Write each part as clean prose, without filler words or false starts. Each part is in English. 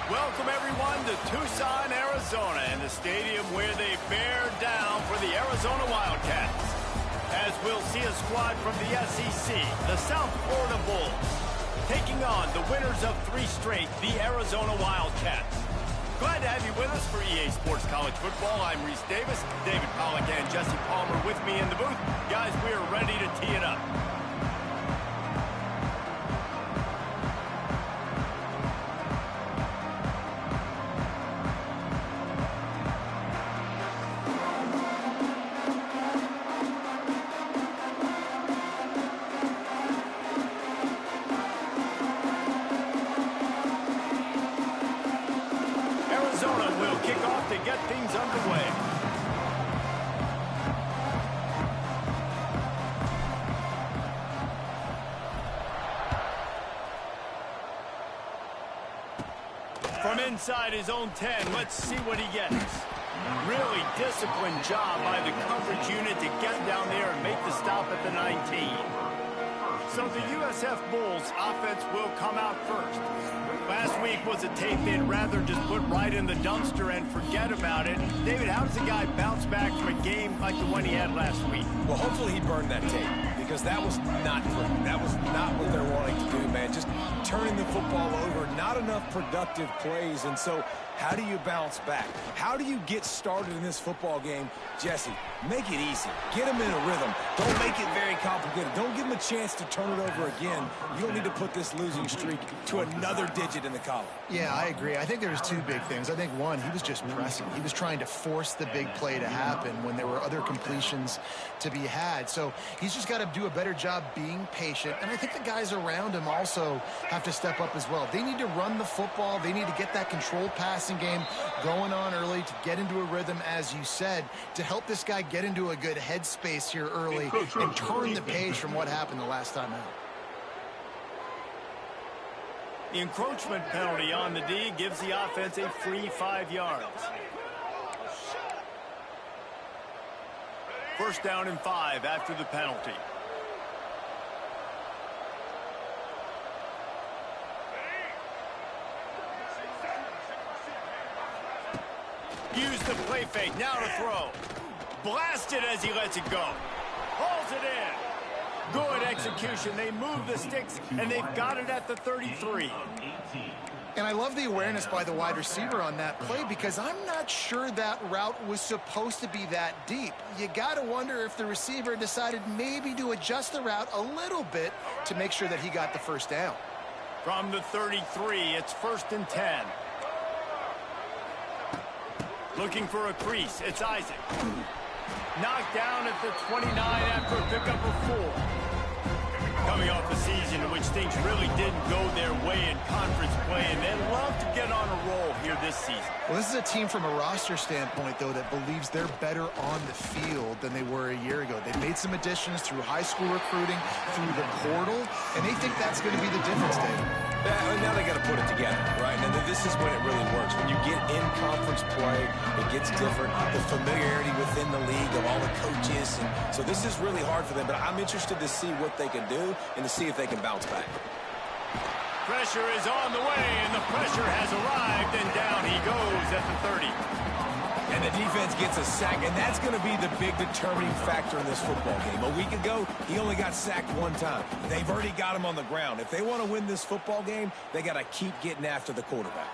Welcome, everyone, to Tucson, Arizona, and the stadium where they bear down for the Arizona Wildcats. As we'll see a squad from the SEC, the South Florida Bulls, taking on the winners of 3 straight, the Arizona Wildcats. Glad to have you with us for EA Sports College Football. I'm Reese Davis, David Pollack, and Jesse Palmer with me in the booth. Guys, we are ready to tee it up. Arizona will kick off to get things underway. From inside his own 10, let's see what he gets. Really disciplined job by the coverage unit to get down there and make the stop at the 19. So the USF Bulls offense will come out first. Last week was a tape they'd rather just put right in the dumpster and forget about it. David, how does a guy bounce back from a game like the one he had last week? Well, hopefully he burned that tape, because that was not good. That was not what they're wanting to do, man. Just turning the football over, not enough productive plays. And so how do you bounce back? How do you get started in this football game? Jesse, make it easy. Get him in a rhythm. Don't make it very complicated. Don't give him a chance to turn it over again. You don't need to put this losing streak to another digit in the column. Yeah, I agree. I think there's 2 big things. I think one, he was just pressing. He was trying to force the big play to happen when there were other completions to be had. So he's just got to do a better job being patient. And I think the guys around him also have to step up as well. They need to run the football. They need to get that controlled passing game going on early to get into a rhythm, as you said, to help this guy get into a good headspace here early and turn the page from what happened the last time out. The encroachment penalty on the D gives the offense a free 5 yards. First down and 5 after the penalty. Use the play fake, now to throw. Blasted as he lets it go. Hauls it in. Good execution. They move the sticks, and they've got it at the 33. And I love the awareness by the wide receiver on that play, because I'm not sure that route was supposed to be that deep. You got to wonder if the receiver decided maybe to adjust the route a little bit to make sure that he got the first down. From the 33, it's 1st and 10. Looking for a crease, it's Isaac. Knocked down at the 29 after a pickup of 4. Coming off a season in which things really didn't go their way in conference play, and they'd love to get on a roll here this season. Well, this is a team from a roster standpoint, though, that believes they're better on the field than they were a year ago. They've made some additions through high school recruiting, through the portal, and they think that's going to be the difference, David. Yeah, now they got to put it together, right? And this is when it really works. When you get in conference play, it gets different. The familiarity within the league of all the coaches. And so this is really hard for them. But I'm interested to see what they can do and to see if they can bounce back. Pressure is on the way, and the pressure has arrived, and down he goes at the 30. And the defense gets a sack, and that's going to be the big determining factor in this football game. A week ago, he only got sacked 1 time. They've already got him on the ground. If they want to win this football game, they got to keep getting after the quarterback.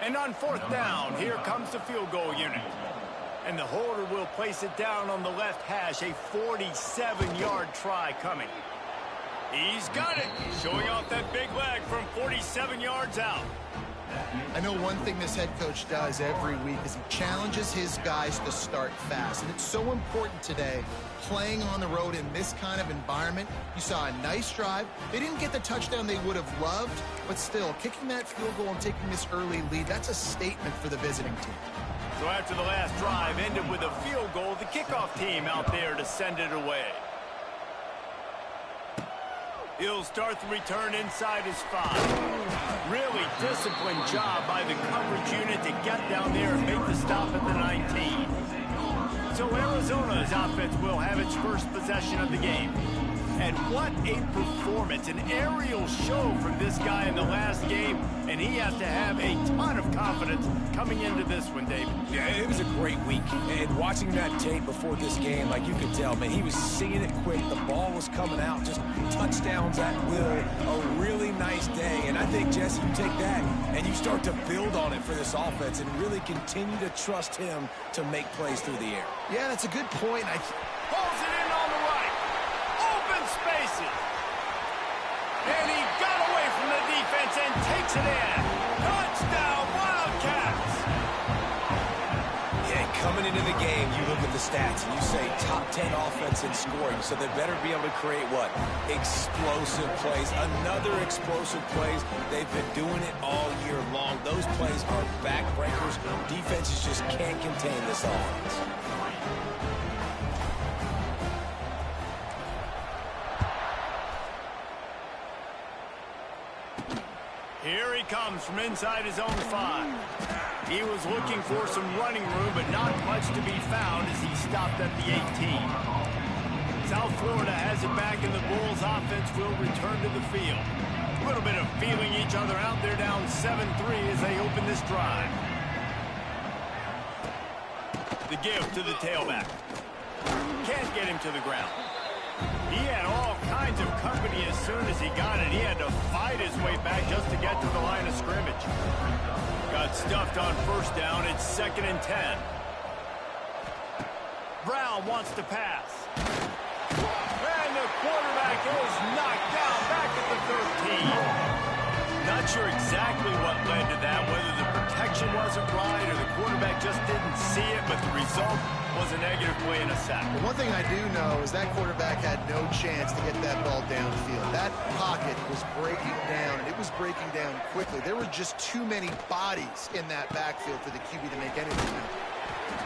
And on 4th down, here comes the field goal unit. And the holder will place it down on the left hash, a 47-yard try coming. He's got it, showing off that big leg from 47 yards out. I know one thing this head coach does every week is he challenges his guys to start fast. And it's so important today, playing on the road in this kind of environment. You saw a nice drive. They didn't get the touchdown they would have loved, but still, kicking that field goal and taking this early lead, that's a statement for the visiting team. So after the last drive ended with a field goal, the kickoff team out there to send it away. He'll start the return inside his 5. Really disciplined job by the coverage unit to get down there and make the stop at the 19. So Arizona's offense will have its first possession of the game. And what a performance, an aerial show from this guy in the last game, and he has to have a ton of confidence coming into this one, David. Yeah, it was a great week, and watching that tape before this game, like you could tell, man, he was seeing it quick. The ball was coming out, just touchdowns at will. A really nice day, and I think, Jesse, you take that and you start to build on it for this offense and really continue to trust him to make plays through the air. Yeah, that's a good point. Pulls it in on the right. Open spaces. And he got away from the defense and takes it in. Touchdown, Wildcats. Yeah, coming into the game, you look at the stats and you say top 10 offense in scoring, so they better be able to create what? Explosive plays. Another explosive plays. They've been doing it all year long. Those plays are backbreakers. Defenses just can't contain this offense. Here he comes from inside his own 5. He was looking for some running room, but not much to be found as he stopped at the 18. South Florida has it back, and the Bulls offense will return to the field. A little bit of feeling each other out. They're down 7-3 as they open this drive. The give to the tailback. Can't get him to the ground. He had all kinds of company as soon as he got it. He had to fight his way back just to get to the line of scrimmage. Got stuffed on first down. It's 2nd and 10. Brown wants to pass. And the quarterback is knocked down back at the 13. Not sure exactly what led to that, whether the protection wasn't right or the quarterback just didn't see it, but the result was a negative play and a sack. Well, one thing I do know is that quarterback had no chance to get that ball downfield. That pocket was breaking down, and it was breaking down quickly. There were just too many bodies in that backfield for the QB to make anything happen.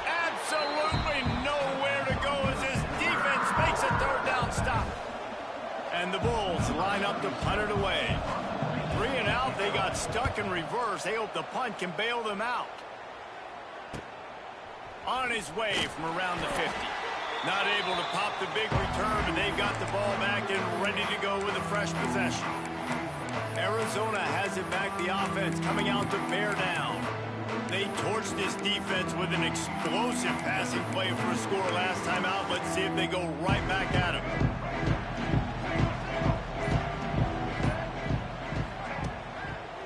Absolutely nowhere to go as his defense makes a 3rd down stop. And the Bulls line up to punt it away. 3 and out, they got stuck in reverse. They hope the punt can bail them out. On his way from around the 50. Not able to pop the big return, but they've got the ball back and ready to go with a fresh possession. Arizona has it back, the offense coming out to bear down. They torched this defense with an explosive passing play for a score last time out. Let's see if they go right back at him.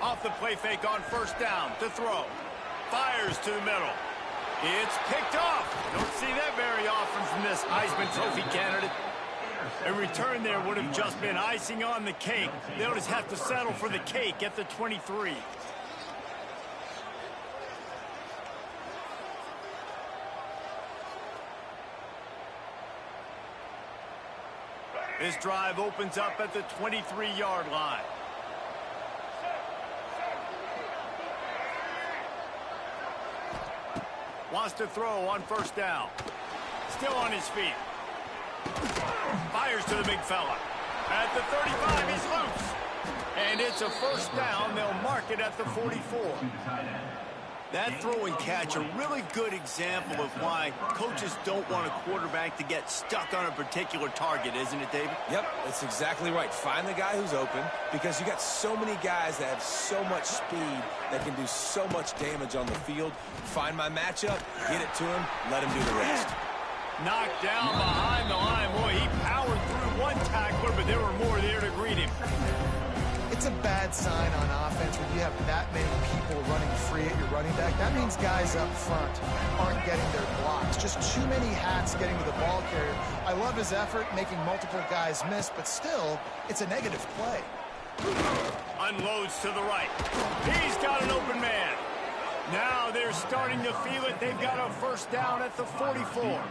Off the play fake on first down to throw. Fires to the middle. It's picked off. Don't see that very often from this Heisman Trophy candidate. A return there would have just been icing on the cake. They'll just have to settle for the cake at the 23. This drive opens up at the 23-yard line. Wants to throw on first down. Still on his feet. Fires to the big fella. At the 35, he's loose. And it's a first down. They'll mark it at the 44. That throw and catch, a really good example of why coaches don't want a quarterback to get stuck on a particular target, isn't it, David? Yep, that's exactly right. Find the guy who's open, because you got so many guys that have so much speed that can do so much damage on the field. Find my matchup, get it to him, let him do the rest. Knocked down behind the line. Boy, he powered through one tackler, but there were more there to greet him. It's a bad sign on offense when you have that many people running free at your running back. That means guys up front aren't getting their blocks. Just too many hats getting to the ball carrier. I love his effort, making multiple guys miss, but still, it's a negative play. Unloads to the right. He's got an open man. Now they're starting to feel it. They've got a first down at the 44.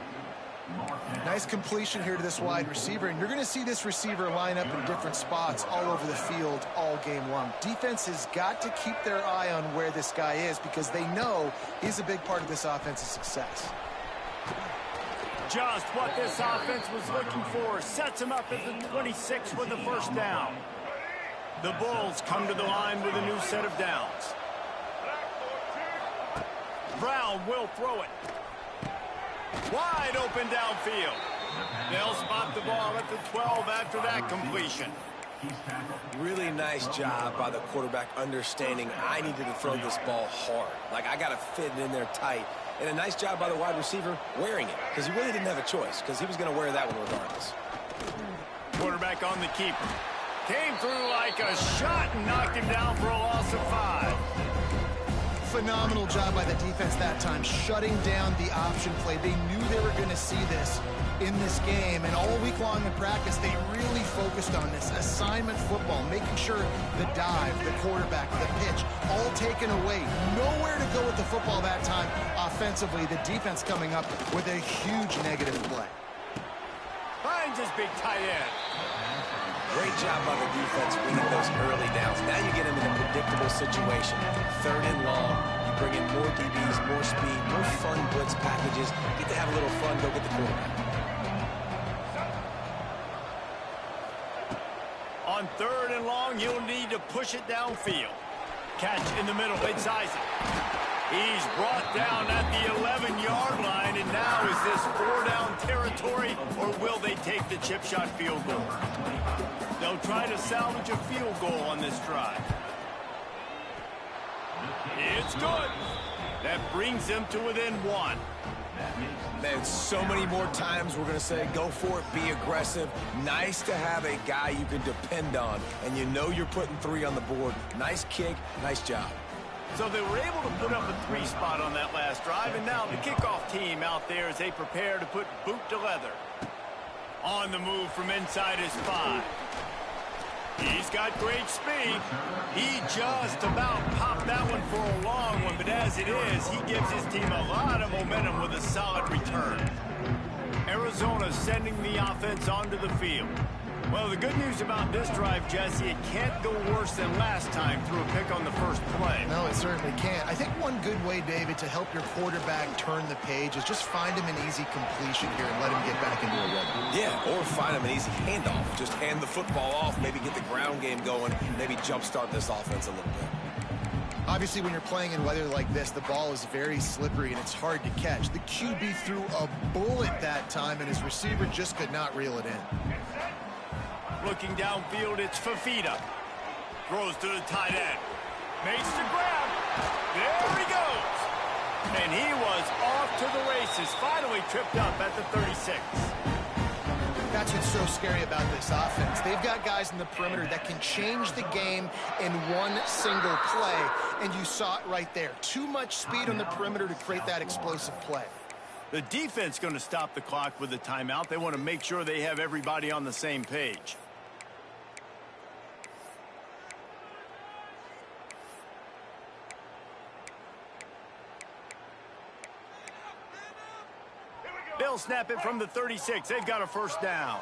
Nice completion here to this wide receiver, and you're going to see this receiver line up in different spots all over the field all game long. Defense has got to keep their eye on where this guy is because they know he's a big part of this offense's success. Just what this offense was looking for. Sets him up at the 26 with the first down. The Bulls come to the line with a new set of downs. Brown will throw it. Wide open downfield. They'll spot the ball at the 12 after that completion. Really nice job by the quarterback understanding I needed to throw this ball hard. Like, I got to fit it in there tight. And a nice job by the wide receiver wearing it, because he really didn't have a choice, because he was going to wear that one regardless. Quarterback on the keeper. Came through like a shot and knocked him down for a loss of 5. Phenomenal job by the defense that time, shutting down the option play. They knew they were going to see this in this game, and all week long in practice, they really focused on this assignment football, making sure the dive, the quarterback, the pitch, all taken away. Nowhere to go with the football that time offensively. The defense coming up with a huge negative play. Finds his big tight end. Great job by the defense winning those early downs. Now you get them in a predictable situation. 3rd and long, you bring in more DBs, more speed, more fun blitz packages. Get to have a little fun, go get the quarterback. On 3rd and long, you'll need to push it downfield. Catch in the middle, inside it. He's brought down at the 11-yard line, and now is this 4-down territory, or will they take the chip shot field goal? They'll try to salvage a field goal on this drive. It's good. That brings them to within 1. Man, so many more times we're going to say, go for it, be aggressive. Nice to have a guy you can depend on, and you know you're putting 3 on the board. Nice kick, nice job. So they were able to put up a 3 spot on that last drive, and now the kickoff team out there as they prepare to put boot to leather. On the move from inside his 5. He's got great speed. He just about popped that one for a long one, but as it is, he gives his team a lot of momentum with a solid return. Arizona sending the offense onto the field. Well, the good news about this drive, Jesse, it can't go worse than last time through a pick on the first play. No, it certainly can't. I think one good way, David, to help your quarterback turn the page is just find him an easy completion here and let him get back into a rhythm. Yeah, or find him an easy handoff. Just hand the football off, maybe get the ground game going, maybe jumpstart this offense a little bit. Obviously, when you're playing in weather like this, the ball is very slippery and it's hard to catch. The QB threw a bullet that time, and his receiver just could not reel it in. Looking downfield, it's Fafita. Throws to the tight end. Makes the grab. There he goes. And he was off to the races. Finally tripped up at the 36. That's what's so scary about this offense. They've got guys in the perimeter that can change the game in one single play, and you saw it right there. Too much speed on the perimeter to create that explosive play. The defense going to stop the clock with a timeout. They want to make sure they have everybody on the same page. They'll snap it from the 36. They've got a first down.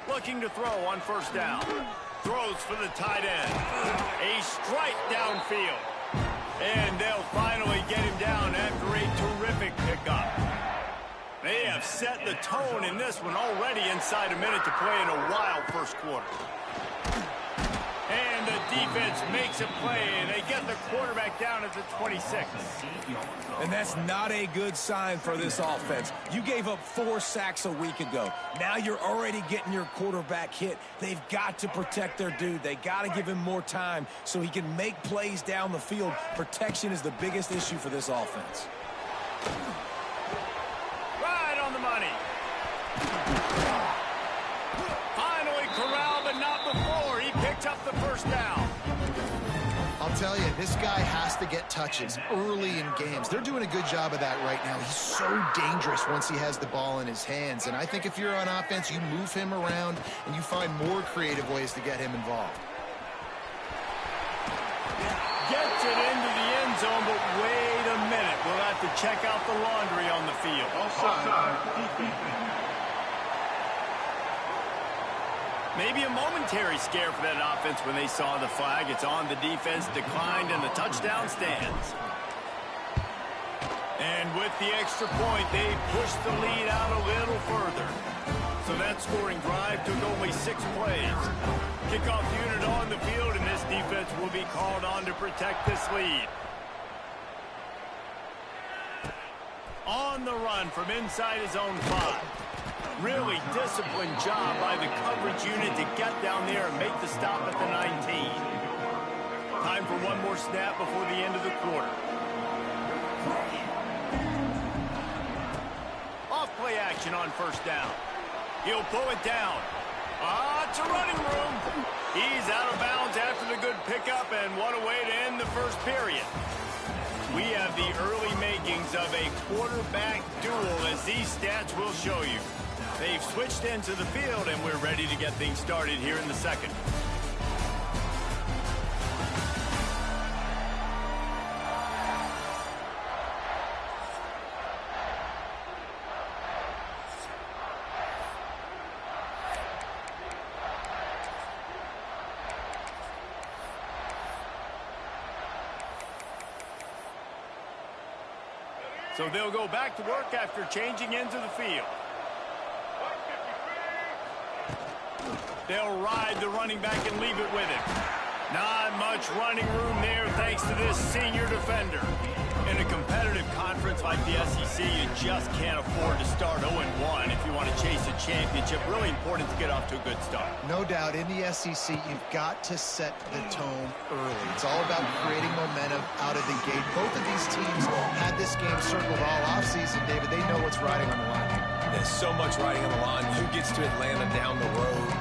Looking to throw on first down. Throws for the tight end. A strike downfield. And they'll finally get him down after a terrific pickup. They have set the tone in this one already inside a minute to play in a wild first quarter. And the defense makes a play, and they get the quarterback down at the 26. And that's not a good sign for this offense. You gave up 4 sacks a week ago. Now you're already getting your quarterback hit. They've got to protect their dude. They got to give him more time so he can make plays down the field. Protection is the biggest issue for this offense. Right on the money. Finally corralled, but not before. He picked up the first down. I'll tell you, this guy has to get touches early in games. They're doing a good job of that right now. He's so dangerous once he has the ball in his hands. And I think if you're on offense, you move him around and you find more creative ways to get him involved. Gets it into the end zone, but wait a minute. We'll have to check out the laundry on the field. Maybe a momentary scare for that offense when they saw the flag. It's on, the defense declined, and the touchdown stands. And with the extra point, they pushed the lead out a little further. So that scoring drive took only 6 plays. Kickoff unit on the field, and this defense will be called on to protect this lead. On the run from inside his own 5. Really disciplined job by the coverage unit to get down there and make the stop at the 19. Time for one more snap before the end of the quarter. Off play action on first down. He'll pull it down. It's a running room. He's out of bounds after the good pickup, and what a way to end the first period. We have the early makings of a quarterback duel, as these stats will show you. They've switched into the field, and we're ready to get things started here in the second. So they'll go back to work after changing into the field. They'll ride the running back and leave it with him. Not much running room there thanks to this senior defender. In a competitive conference like the SEC, you just can't afford to start 0-1 if you want to chase a championship. Really important to get off to a good start. No doubt, in the SEC, you've got to set the tone early. It's all about creating momentum out of the gate. Both of these teams had this game circled all offseason, David. They know what's riding on the line. There's so much riding on the line. Who gets to Atlanta down the road?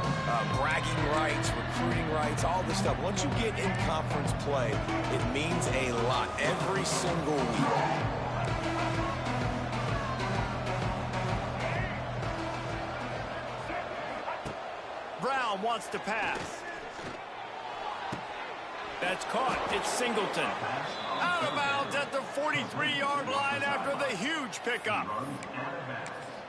Bragging rights, recruiting rights, all this stuff. Once you get in conference play, it means a lot every single week. Brown wants to pass. That's caught. It's Singleton. Out of bounds at the 43-yard line after the huge pickup.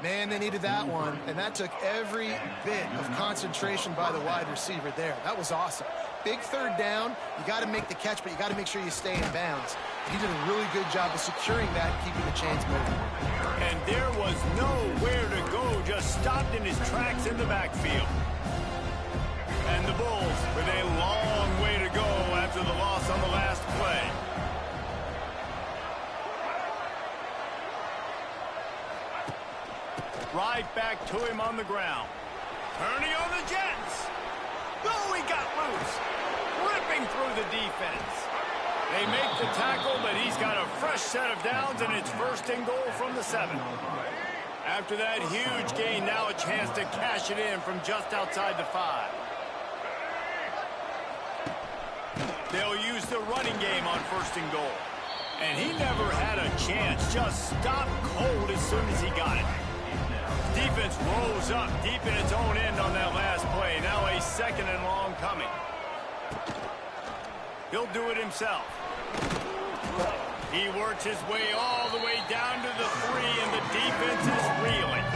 Man, they needed that one, and that took every bit of concentration by the wide receiver there. That was awesome. Big third down. You got to make the catch, but you got to make sure you stay in bounds. He did a really good job of securing that and keeping the chains moving. And there was nowhere to go, just stopped in his tracks in the backfield. And the Bulls with a long way to go after the loss on the last play. Right back to him on the ground. Turning on the Jets. Oh, he got loose. Ripping through the defense. They make the tackle, but he's got a fresh set of downs, and it's first and goal from the 7. After that huge gain, now a chance to cash it in from just outside the 5. They'll use the running game on first and goal. And he never had a chance. Just stopped cold as soon as he got it. Defense rose up deep in its own end on that last play. Now a second and long coming. He'll do it himself. He works his way all the way down to the 3, and the defense is reeling.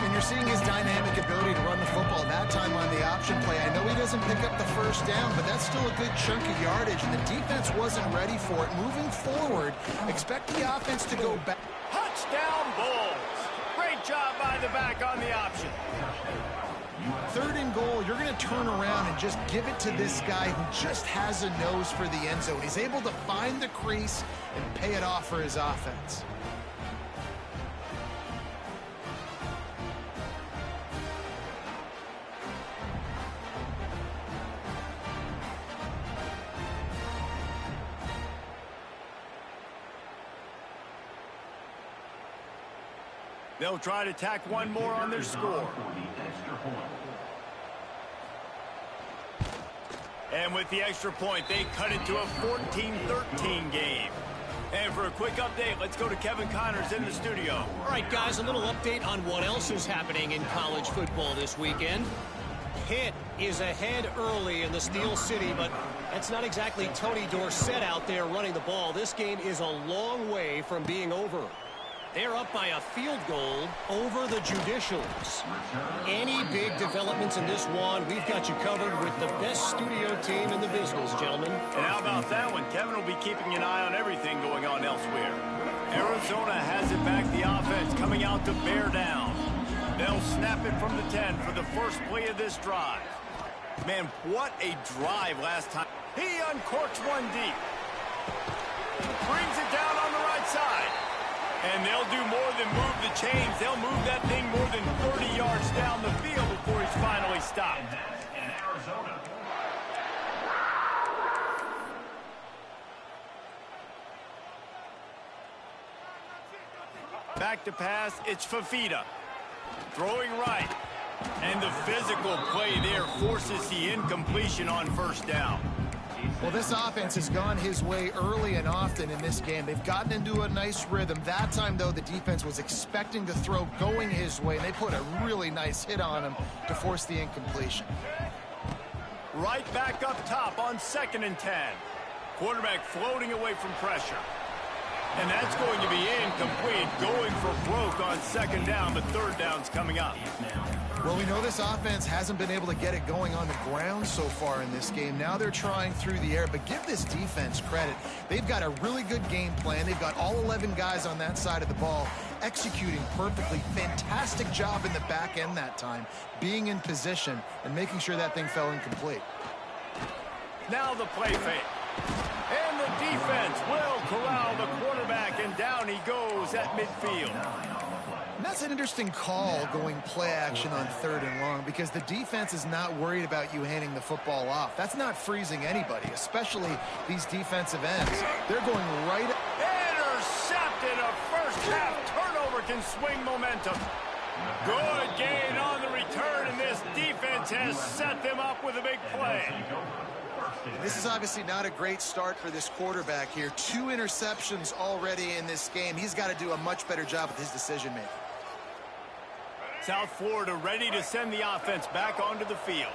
And you're seeing his dynamic ability to run the football that time on the option play. I know he doesn't pick up the first down, but that's still a good chunk of yardage, and the defense wasn't ready for it. Moving forward, expect the offense to go back. Touchdown, Bulls. Great job by the back on the option. Third and goal, you're going to turn around and just give it to this guy who just has a nose for the end zone. He's able to find the crease and pay it off for his offense. They'll try to tack one more on their score. And with the extra point, they cut it to a 14-13 game. And for a quick update, let's go to Kevin Connors in the studio. All right, guys, a little update on what else is happening in college football this weekend. Pitt is ahead early in the Steel City, but that's not exactly Tony Dorsett out there running the ball. This game is a long way from being over. They're up by a field goal over the Judicials. Any big developments in this one, we've got you covered with the best studio team in the business, gentlemen. And how about that one? Kevin will be keeping an eye on everything going on elsewhere. Arizona has it back, the offense coming out to bear down. They'll snap it from the 10 for the first play of this drive. Man, what a drive last time. He uncorks one deep. Brings it down on the right side. And they'll do more than move the chains. They'll move that thing more than 30 yards down the field before he's finally stopped. In Arizona. Back to pass, it's Fafita. Throwing right. And the physical play there forces the incompletion on first down. Well, this offense has gone his way early and often in this game. They've gotten into a nice rhythm. That time, though, the defense was expecting to throw going his way, and they put a really nice hit on him to force the incompletion. Right back up top on 2nd and 10. Quarterback floating away from pressure. And that's going to be incomplete, going for broke on 2nd down, but 3rd down's coming up. Well, we know this offense hasn't been able to get it going on the ground so far in this game. Now they're trying through the air, but give this defense credit. They've got a really good game plan. They've got all 11 guys on that side of the ball executing perfectly. Fantastic job in the back end that time, being in position and making sure that thing fell incomplete. Now the play fake. And the defense will corral the quarterback, and down he goes at midfield. And that's an interesting call, going play action on 3rd and long, because the defense is not worried about you handing the football off. That's not freezing anybody, especially these defensive ends. They're going right. Intercepted. A first half turnover can swing momentum. Good gain on the return, and this defense has set them up with a big play. This is obviously not a great start for this quarterback here. 2 interceptions already in this game. He's got to do a much better job with his decision-making. South Florida ready to send the offense back onto the field.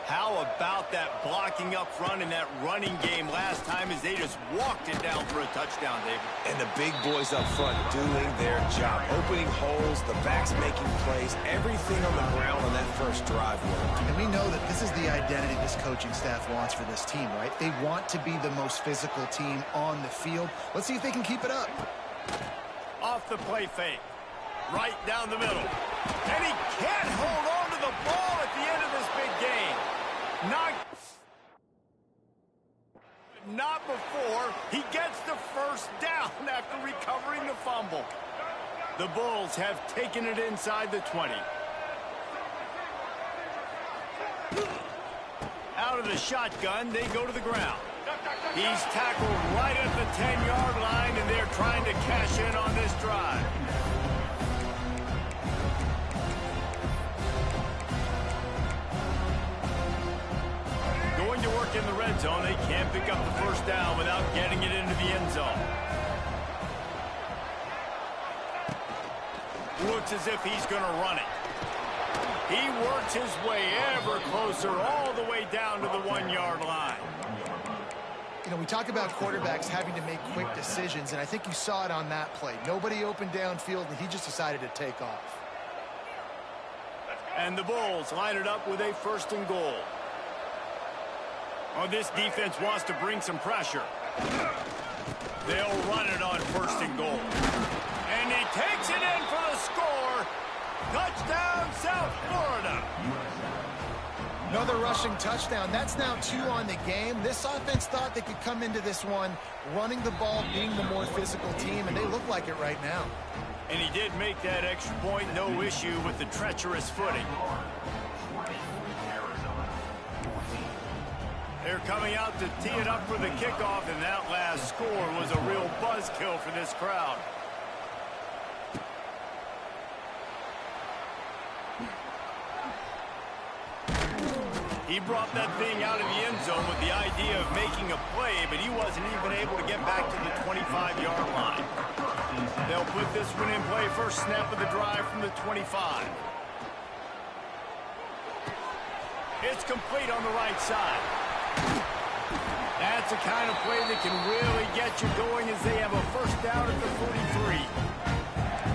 How about that blocking up front in that running game last time as they just walked it down for a touchdown, David? And the big boys up front doing their job. Opening holes, the backs making plays, everything on the ground on that first drive worked. And we know that this is the identity this coaching staff wants for this team, right? They want to be the most physical team on the field. Let's see if they can keep it up. Off the play fake. Right down the middle. And he can't hold on to the ball at the end of this big game. Not before he gets the first down after recovering the fumble. The Bulls have taken it inside the 20. Out of the shotgun, they go to the ground. He's tackled right at the 10-yard line, and they're trying to cash in on this drive. Going to work in the red zone. They can't pick up the first down without getting it into the end zone. Looks as if he's going to run it. He works his way ever closer all the way down to the 1-yard line. You know, we talk about quarterbacks having to make quick decisions, and I think you saw it on that play. Nobody opened downfield, and he just decided to take off. And the Bulls line it up with a 1st and goal. Oh, this defense wants to bring some pressure. They'll run it on 1st and goal. And he takes it in for the score. Touchdown, South Florida. Another rushing touchdown. That's now 2 on the game. This offense thought they could come into this one running the ball, being the more physical team, and they look like it right now. And he did make that extra point, no issue with the treacherous footing. They're coming out to tee it up for the kickoff, and that last score was a real buzzkill for this crowd. He brought that thing out of the end zone with the idea of making a play, but he wasn't even able to get back to the 25-yard line. They'll put this one in play, first snap of the drive from the 25. It's complete on the right side. That's the kind of play that can really get you going as they have a first down at the 43.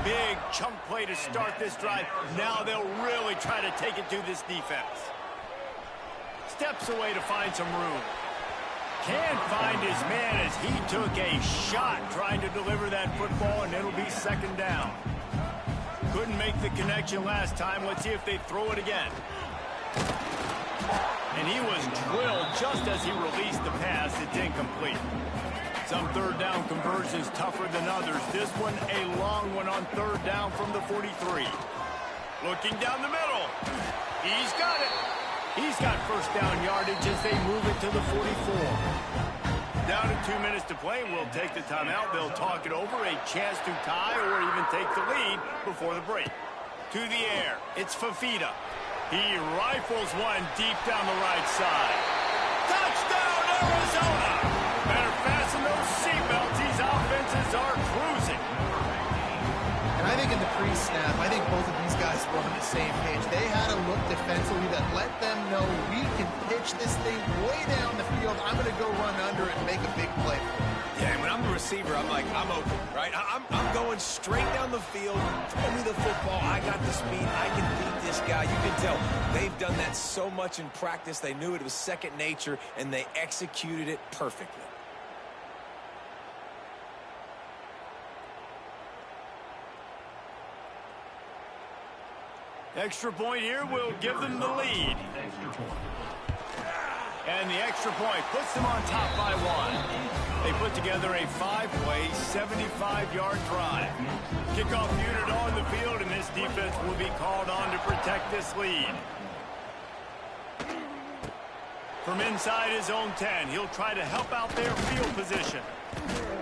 Big chunk play to start this drive. Now they'll really try to take it to this defense. Steps away to find some room. Can't find his man as he took a shot trying to deliver that football, and it'll be second down. Couldn't make the connection last time. Let's see if they throw it again. And he was drilled just as he released the pass. It's incomplete. Some third down conversions tougher than others. This one a long one on third down from the 43. Looking down the middle. He's got it. He's got first down yardage as they move it to the 44. Down to 2 minutes to play. We'll take the timeout. They'll talk it over. A chance to tie or even take the lead before the break. To the air. It's Fafita. He rifles one deep down the right side. Touchdown, Arizona! Better fasten those seatbelts. These offenses are cruising. And I think in the pre-snap, I think both of these guys were on the same page. They had a look defensively that let them know we can pitch this thing way down the field. I'm going to go run under it and make a big play. Yeah, and when I'm the receiver, I'm like, I'm open, right? I'm going straight down the field. Throw me the football. I got the speed. I can beat this guy. You can tell they've done that so much in practice. They knew it was second nature, and they executed it perfectly. Extra point here will give them the lead. And the extra point puts them on top by one. They put together a 5-play, 75-yard drive. Kickoff unit on the field, and this defense will be called on to protect this lead. From inside his own 10, he'll try to help out their field position.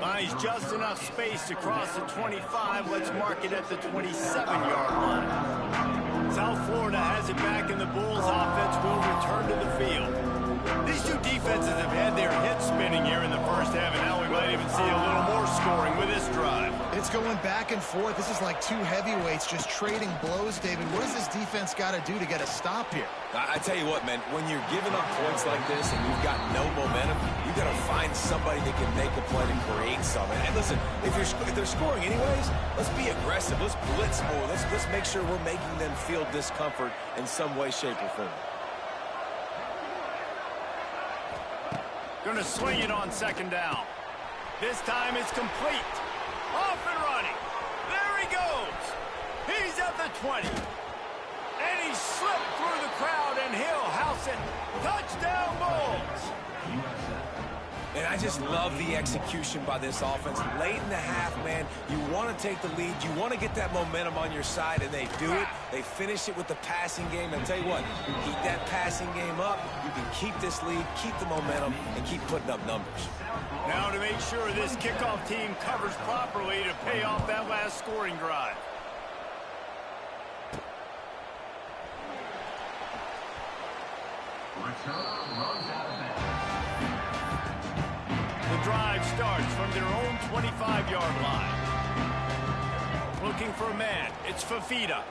Buys just enough space to cross the 25. Let's mark it at the 27-yard line. South Florida has it back, and the Bulls offense will return to the field. These two defenses have had their heads spinning here in the first half, and now we might even see a little more scoring with this drive. It's going back and forth. This is like two heavyweights just trading blows, David. What does this defense got to do to get a stop here? I tell you what, man, when you're giving up points like this and you've got no momentum, you got to find somebody that can make a play to create something. And listen, if they're scoring anyways, let's be aggressive. Let's blitz more. Let's make sure we're making them feel discomfort in some way, shape, or form. Going to swing it on second down. This time it's complete. Off and running. There he goes. He's at the 20. And he slipped through the crowd, and he'll house it. Touchdown, Bulls. And I just love the execution by this offense. Late in the half, man, you want to take the lead. You want to get that momentum on your side, and they do it. They finish it with the passing game. And I'll tell you what, keep that passing game up. You can keep this lead, keep the momentum, and keep putting up numbers. Now to make sure this kickoff team covers properly to pay off that last scoring drive. The drive starts from their own 25-yard line. Looking for a man. It's Fafita.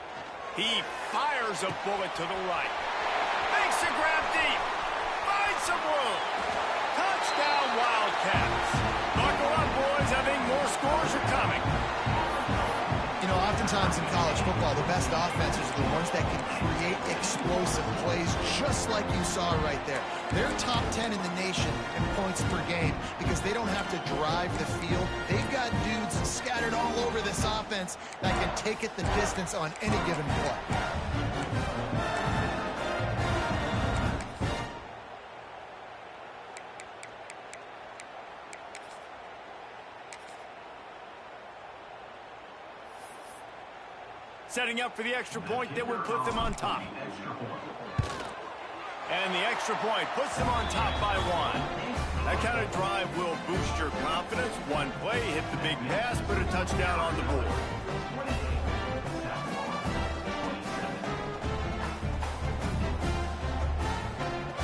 He fires a bullet to the right. Makes a grab deep. Finds some room. Touchdown, Wildcats. Buckle up, boys. I think more scores are coming. You know, oftentimes in college football, the best offenses are the ones that can create explosive plays, just like you saw right there. They're top 10 in the nation in points per game because they don't have to drive the field. They've got dudes scattered all over this offense that can take it the distance on any given play. Setting up for the extra point that would put them on top. And the extra point puts them on top by one. That kind of drive will boost your confidence. One play, hit the big pass, put a touchdown on the board.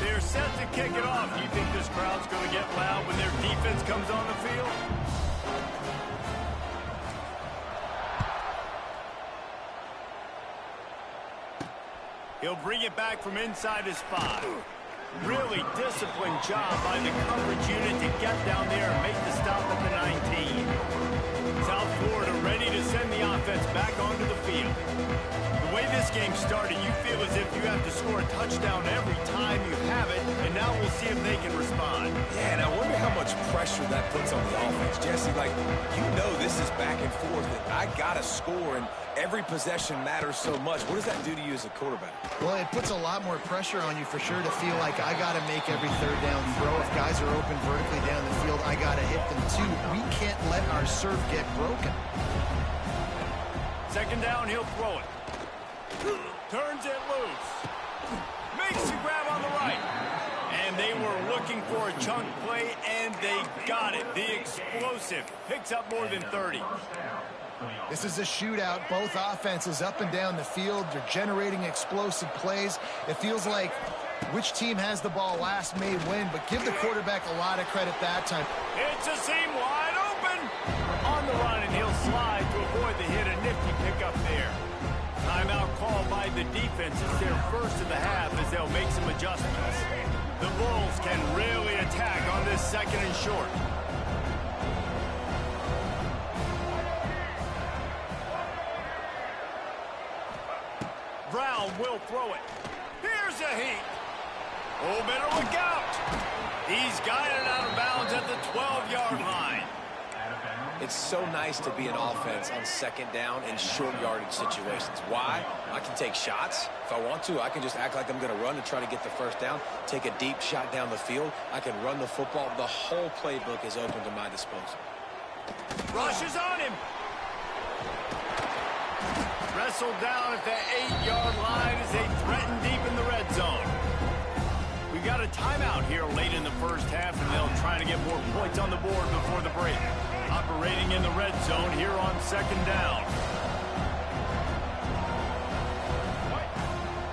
They're set to kick it off. Do you think this crowd's going to get loud when their defense comes on the field? He'll bring it back from inside his 5. Really disciplined job by the coverage unit to get down there and make the stop at the 19. South Florida ready to send the offense back onto the field. The way this this game started, you feel as if you have to score a touchdown every time you have it, and now we'll see if they can respond. Yeah, and I wonder how much pressure that puts on the offense. Jesse, like, you know this is back and forth, and I got to score, and every possession matters so much. What does that do to you as a quarterback? Well, it puts a lot more pressure on you for sure to feel like I got to make every third down throw. If guys are open vertically down the field, I got to hit them too. We can't let our serve get broken. Second down, he'll throw it. Turns it loose. Makes the grab on the right. And they were looking for a chunk play, and they got it. The explosive picks up more than 30. This is a shootout. Both offenses up and down the field. They're generating explosive plays. It feels like which team has the ball last may win, but give the quarterback a lot of credit that time. It's a seam wide open. On the run, and he'll slide to avoid the hit. A nifty pickup there. Timeout called by the defense. It's their first of the half as they'll make some adjustments. The Bulls can really attack on this second and short. Brown will throw it. Here's a heat. Oh, better look out. He's guided out of bounds at the 12-yard line. It's so nice to be an offense on second down in short yardage situations. Why? I can take shots. If I want to, I can just act like I'm going to run to try to get the first down, take a deep shot down the field. I can run the football. The whole playbook is open to my disposal. Rushes on him. Wrestled down at the 8-yard line as they threaten deep in the red zone. We've got a timeout here late in the first half, and they'll try to get more points on the board before the break. Operating in the red zone here on second down.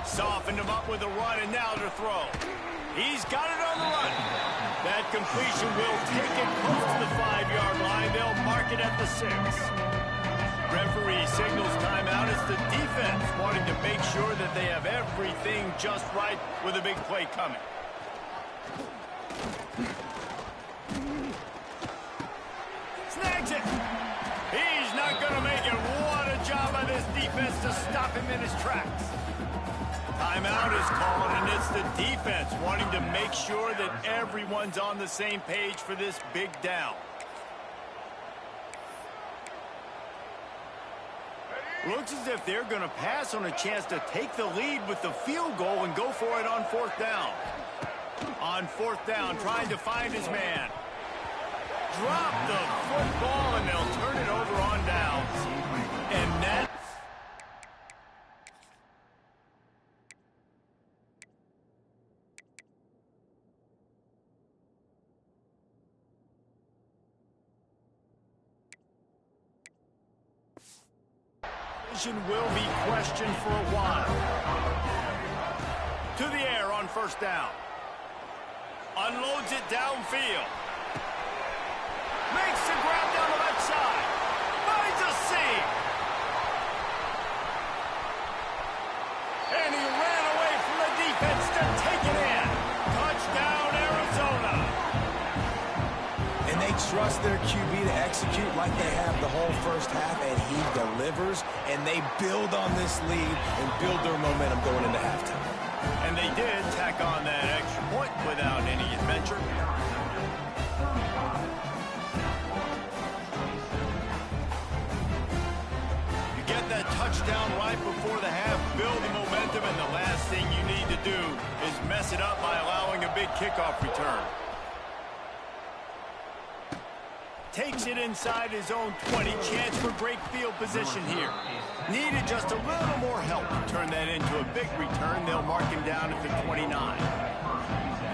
Softened him up with a run, and now to throw. He's got it on the run. That completion will take it close to the 5-yard line. They'll mark it at the 6. Referee signals timeout. It's the defense wanting to make sure that they have everything just right with a big play coming. Snags it. He's not going to make it. What a job by this defense to stop him in his tracks. Timeout is called, and it's the defense wanting to make sure that everyone's on the same page for this big down. Looks as if they're going to pass on a chance to take the lead with the field goal and go for it on fourth down. On fourth down, trying to find his man. Drop the football, and they'll turn it over on downs. And that... will be questioned for a while. To the air on first down. Unloads it downfield. Makes the grab down the left side. Finds a seam. And he ran away from the defense to take it in. Touchdown, Arizona. And they trust their QB to execute like they have the whole first half, and he delivers, and they build on this lead and build their momentum going into halftime. And they did tack on that extra point without any adventure. You get that touchdown right before the half, build the momentum, and the last thing you need to do is mess it up by allowing a big kickoff return. Takes it inside his own 20. Chance for great field position here. Needed just a little more help to turn that into a big return. They'll mark him down at the 29.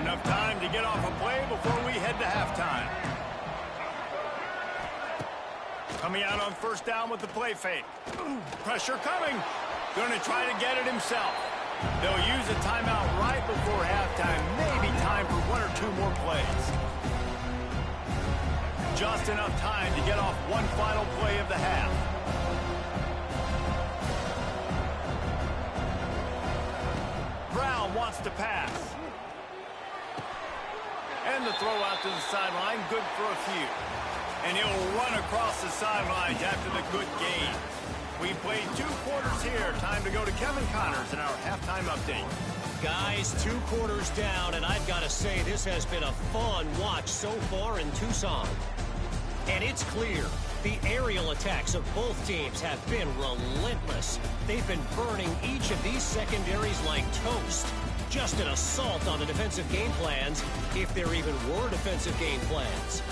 Enough time to get off a play before we head to halftime. Coming out on first down with the play fake. Pressure coming. Going to try to get it himself. They'll use a timeout right before halftime. Maybe time for one or two more plays. Just enough time to get off one final play of the half. Brown wants to pass. And the throw out to the sideline, good for a few. And he'll run across the sidelines after the good gain. We played 2 quarters here. Time to go to Kevin Connors in our halftime update. Guys, 2 quarters down, and I've got to say this has been a fun watch so far in Tucson. And it's clear the aerial attacks of both teams have been relentless. They've been burning each of these secondaries like toast. Just an assault on the defensive game plans, if there even were defensive game plans.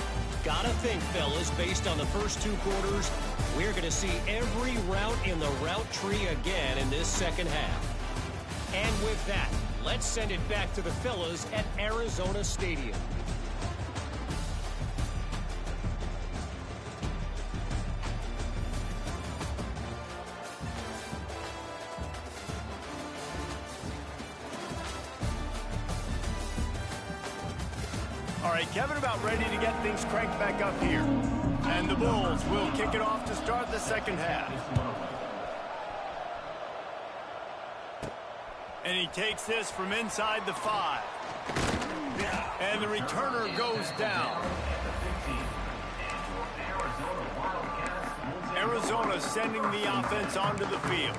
Gotta think, fellas, based on the first 2 quarters, we're going to see every route in the route tree again in this second half. And with that, let's send it back to the fellas at Arizona Stadium. All right, Kevin, about ready to get things cranked back up here. And the Bulls will kick it off to start the second half. And he takes this from inside the 5. And the returner goes down. Arizona sending the offense onto the field.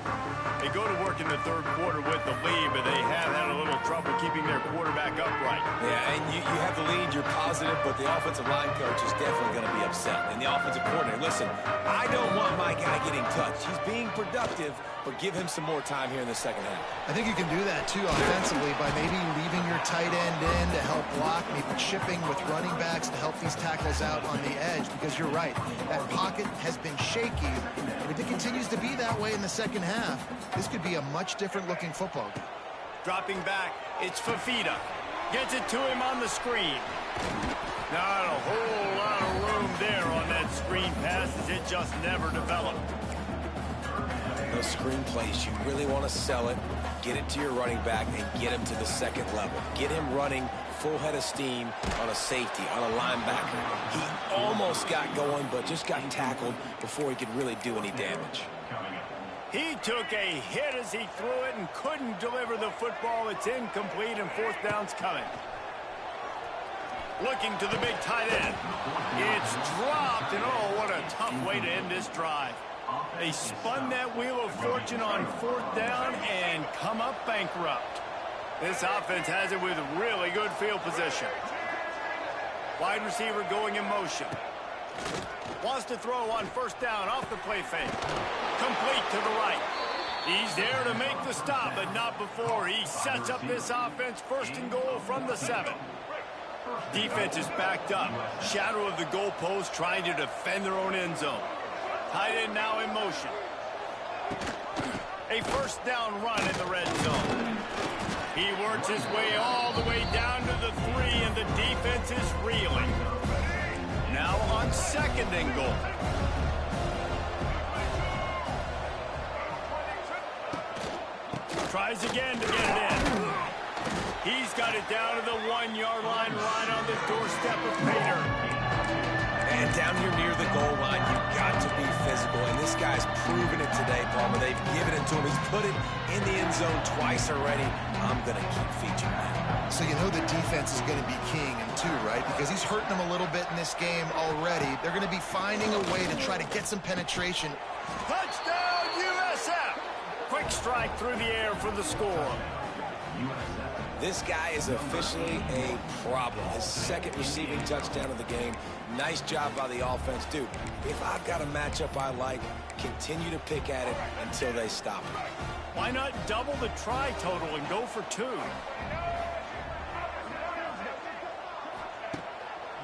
They go to work in the 3rd quarter with the lead, but they have had a little trouble keeping their quarterback upright. Yeah, and you have the lead, you're positive, but the offensive line coach is definitely going to be upset. And the offensive coordinator, listen, I don't want my guy getting touched. He's being productive, but give him some more time here in the second half. I think you can do that, too, offensively, by maybe leaving your tight end in to help block, maybe chipping with running backs to help these tackles out on the edge, because you're right. That pocket has been shaky, and if it continues to be that way in the second half, this could be a much different-looking football game. Dropping back, it's Fafita. Gets it to him on the screen. Not a whole lot of room there on that screen pass, as it just never developed. Those screen plays, you really want to sell it, get it to your running back, and get him to the second level. Get him running full head of steam on a safety, on a linebacker. He almost got going, but just got tackled before he could really do any damage. He took a hit as he threw it and couldn't deliver the football. It's incomplete, and 4th down's coming. Looking to the big tight end. It's dropped, and oh, what a tough way to end this drive. They spun that wheel of fortune on 4th down and come up bankrupt. This offense has it with really good field position. Wide receiver going in motion. Wants to throw on 1st down off the play fake. Complete to the right. He's there to make the stop, but not before he sets up this offense 1st and goal from the 7. Defense is backed up. Shadow of the goalpost trying to defend their own end zone. Tight end now in motion. A 1st down run in the red zone. He works his way all the way down to the 3, and the defense is reeling. Now on 2nd and goal. Tries again to get it in. He's got it down to the 1-yard line, right on the doorstep of Pater. And down here near the goal line, you've got to be physical. And this guy's proven it today, Palmer. They've given it to him. He's put it in the end zone twice already. I'm going to keep featuring that. So you know the defense is going to be king in 2, right? Because he's hurting them a little bit in this game already. They're going to be finding a way to try to get some penetration. Touchdown, USF! Quick strike through the air for the score. This guy is officially a problem. His 2nd receiving touchdown of the game. Nice job by the offense. Dude, if I've got a matchup I like, continue to pick at it until they stop it. Why not double the try total and go for 2?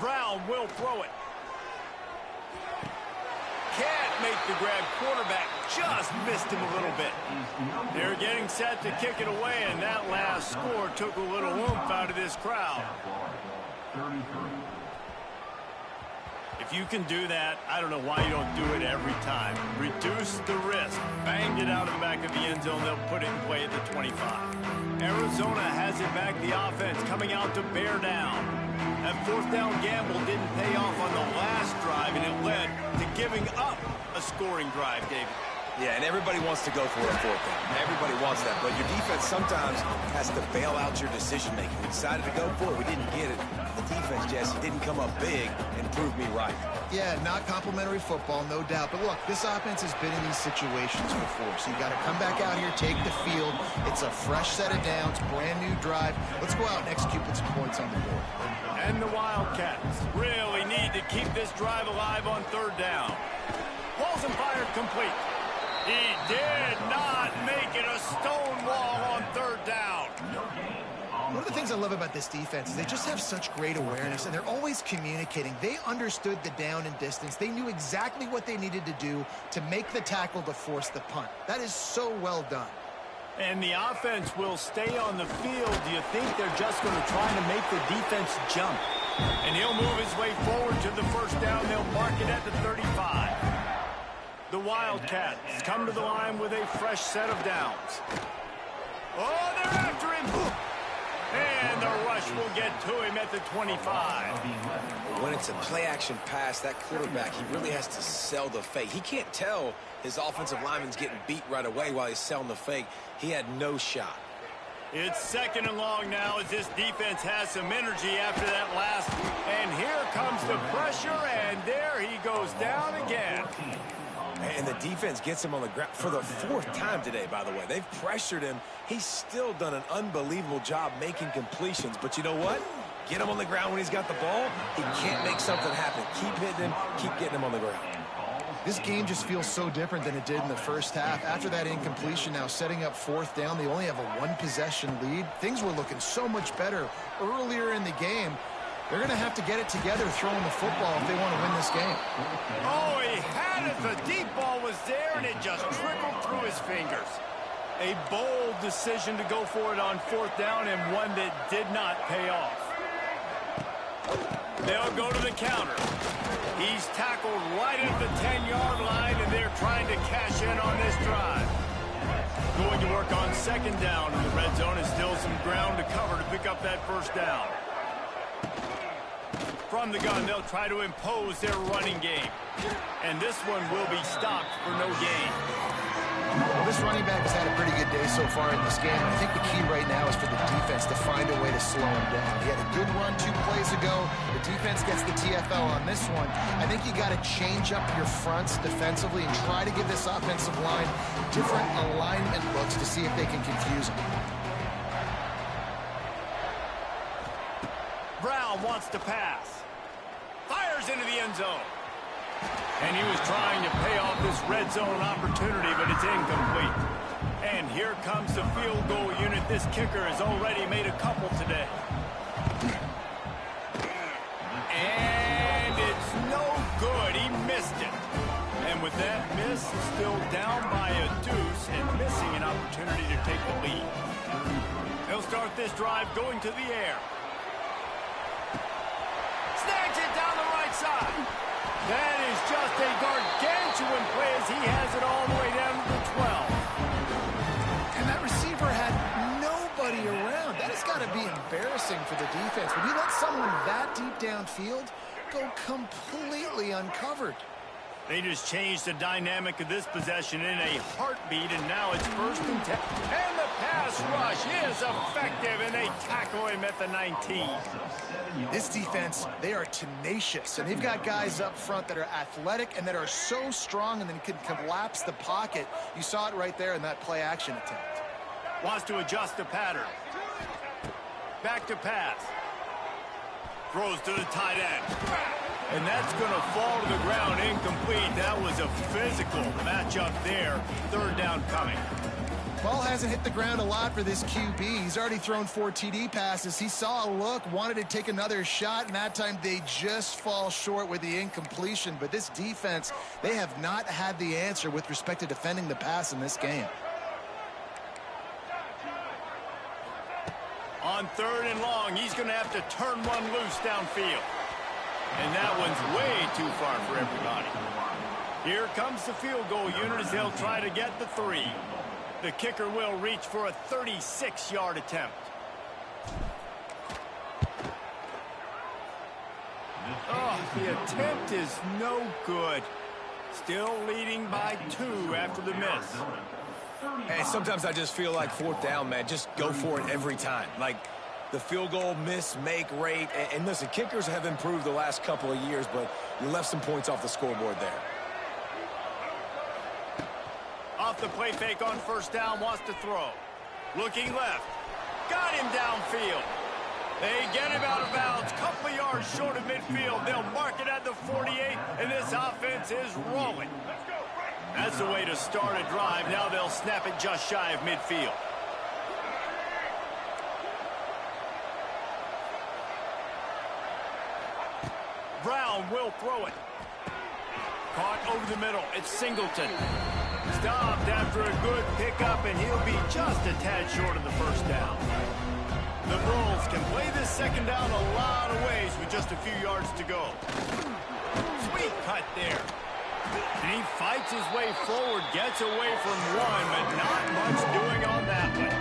Brown will throw it. Can't make the grab. Quarterback just missed him a little bit. They're getting set to kick it away, and that last score took a little oomph out of this crowd. If you can do that, I don't know why you don't do it every time. Reduce the risk. Banged it out of the back of the end zone. They'll put it in play at the 25. Arizona has it back. The offense coming out to bear down. That 4th down gamble didn't pay off on the last drive, and it led to giving up a scoring drive, David. Yeah, and everybody wants to go for it fourth down. Everybody wants that, but your defense sometimes has to bail out your decision-making. We decided to go for it. We didn't get it. The defense, Jesse, didn't come up big and prove me right. Yeah, not complimentary football, no doubt. But look, this offense has been in these situations before, so you got to come back out here, take the field. It's a fresh set of downs, brand new drive. Let's go out and execute, put some points on the board. And the Wildcats really need to keep this drive alive on third down. Balls and fired complete. He did not make it a stone wall on third down. One of the things I love about this defense is they just have such great awareness, and they're always communicating. They understood the down and distance. They knew exactly what they needed to do to make the tackle to force the punt. That is so well done. And the offense will stay on the field. Do you think they're just going to try to make the defense jump? And he'll move his way forward to the first down. They'll mark it at the 35. The Wildcats come to the line with a fresh set of downs. Oh, they're after him. And the rush will get to him at the 25. When it's a play-action pass, that quarterback, he really has to sell the fake. He can't tell his offensive lineman's getting beat right away while he's selling the fake. He had no shot. It's second and long now as this defense has some energy after that last. And here comes the pressure, and there he goes down again. And the defense gets him on the ground for the fourth time today, by the way. They've pressured him. He's still done an unbelievable job making completions. But you know what? Get him on the ground when he's got the ball. He can't make something happen. Keep hitting him. Keep getting him on the ground. This game just feels so different than it did in the first half. After that incompletion, now setting up fourth down, they only have a one-possession lead. Things were looking so much better earlier in the game. They're going to have to get it together throwing the football if they want to win this game. Oh, he had it. The deep ball was there, and it just trickled through his fingers. A bold decision to go for it on fourth down, and one that did not pay off. They'll go to the counter. He's tackled right at the 10-yard line, and they're trying to cash in on this drive. Going to work on second down in the red zone, and still some ground to cover to pick up that first down. From the gun, they'll try to impose their running game. And this one will be stopped for no gain. Well, this running back has had a pretty good day so far in this game. I think the key right now is for the defense to find a way to slow him down. He had a good run 2 plays ago. The defense gets the TFL on this one. I think you got to change up your fronts defensively and try to give this offensive line different alignment looks to see if they can confuse him. Brown wants to pass. Fires into the end zone. And he was trying to pay off this red zone opportunity, but it's incomplete. And here comes the field goal unit. This kicker has already made a couple today. And it's no good. He missed it. And with that miss, still down by a deuce and missing an opportunity to take the lead. They'll start this drive going to the air. Snags it down the right side. That is just a gargantuan play as he has it all the way down to the 12. And that receiver had nobody around. That has got to be embarrassing for the defense. When you let someone that deep downfield go completely uncovered. They just changed the dynamic of this possession in a heartbeat, and now it's 1st and 10. And the pass rush is effective, and they tackle him at the 19. This defense, they are tenacious, and they've got guys up front that are athletic and that are so strong and then can collapse the pocket. You saw it right there in that play-action attempt. Wants to adjust the pattern. Back to pass. Throws to the tight end. And that's going to fall to the ground incomplete. That was a physical matchup there. Third down coming. Ball hasn't hit the ground a lot for this QB. He's already thrown 4 TD passes. He saw a look, wanted to take another shot, and that time they just fall short with the incompletion. But this defense, they have not had the answer with respect to defending the pass in this game. On 3rd and long, he's going to have to turn one loose downfield. And that one's way too far for everybody. Here comes the field goal unit as they'll try to get the 3. The kicker will reach for a 36-yard attempt. Oh, the attempt is no good. Still leading by 2 after the miss. Hey, sometimes I just feel like fourth down, man. Just go for it every time. Like the field goal miss, make rate. And listen, kickers have improved the last couple of years, but you left some points off the scoreboard there. Off the play fake on first down, wants to throw. Looking left. Got him downfield. They get him out of bounds. Couple of yards short of midfield. They'll mark it at the 48, and this offense is rolling. That's the way to start a drive. Now they'll snap it just shy of midfield. Brown will throw it. Caught over the middle. It's Singleton. Stopped after a good pickup, and he'll be just a tad short of the first down. The Bulls can play this second down a lot of ways with just a few yards to go. Sweet cut there. And he fights his way forward, gets away from one, but not much doing on that one.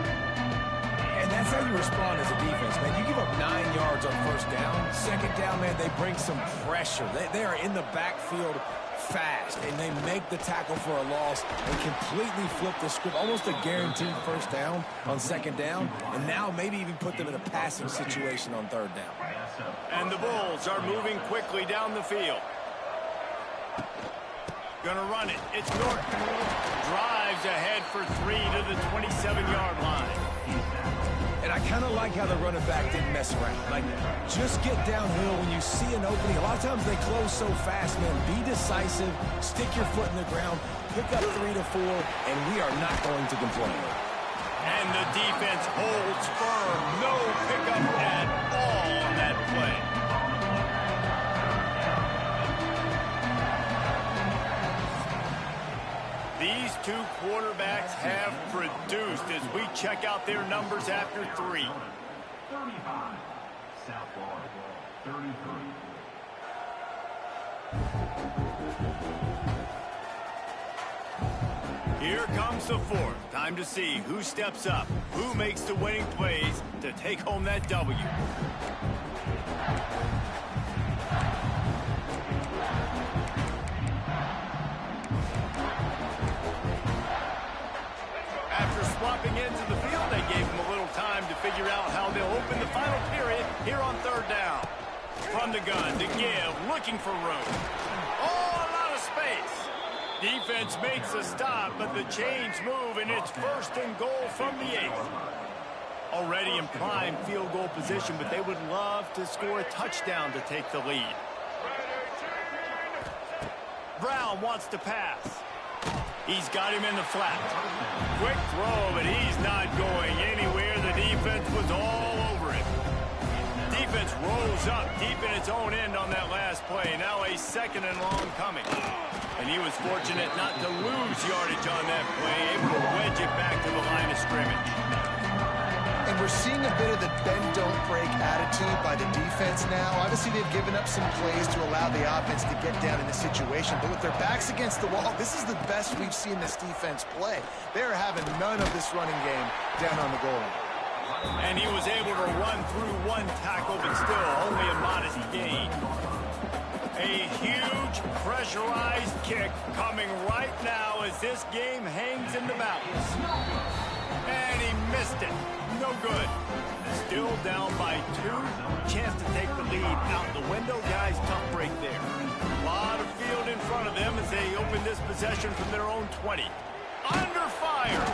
And that's how you respond as a defense, man. You give up 9 yards on first down. Second down, man, they bring some pressure. They are in the backfield fast, and they make the tackle for a loss and completely flip the script. Almost a guaranteed first down on second down, and now maybe even put them in a passing situation on third down. And the Bulls are moving quickly down the field. Gonna run it. It's Norton. Drives ahead for 3 to the 27-yard line. And I kind of like how the running back didn't mess around. Like, just get downhill when you see an opening. A lot of times they close so fast, man. Be decisive, stick your foot in the ground, pick up 3 to 4, and we are not going to complain. And the defense holds firm. No pickup at all on that play. These two quarterbacks have produced as we check out their numbers after 3. 35, Southpaw, 33. Here comes the fourth. Time to see who steps up, who makes the winning plays to take home that W. After swapping into the field, they gave him a little time to figure out how they'll open the final period here on third down. From the gun to give, looking for room. Oh, a lot of space. Defense makes a stop, but the chains move, and it's 1st and goal from the 8. Already in prime field goal position, but they would love to score a touchdown to take the lead. Brown wants to pass. He's got him in the flat. Quick throw, but he's not going anywhere. The defense was all over him. Defense rolls up deep in its own end on that last play. Now a 2nd and long coming. And he was fortunate not to lose yardage on that play, able to wedge it back to the line of scrimmage. And we're seeing a bit of the bend-don't-break attitude by the defense now. Obviously, they've given up some plays to allow the offense to get down in the situation. But with their backs against the wall, this is the best we've seen this defense play. They're having none of this running game down on the goal line. And he was able to run through one tackle, but still only a modest gain. A huge pressurized kick coming right now as this game hangs in the balance. And he missed it. No good. Still down by 2. Chance to take the lead out the window. Guys, tough break there. A lot of field in front of them as they open this possession from their own 20. Under fire.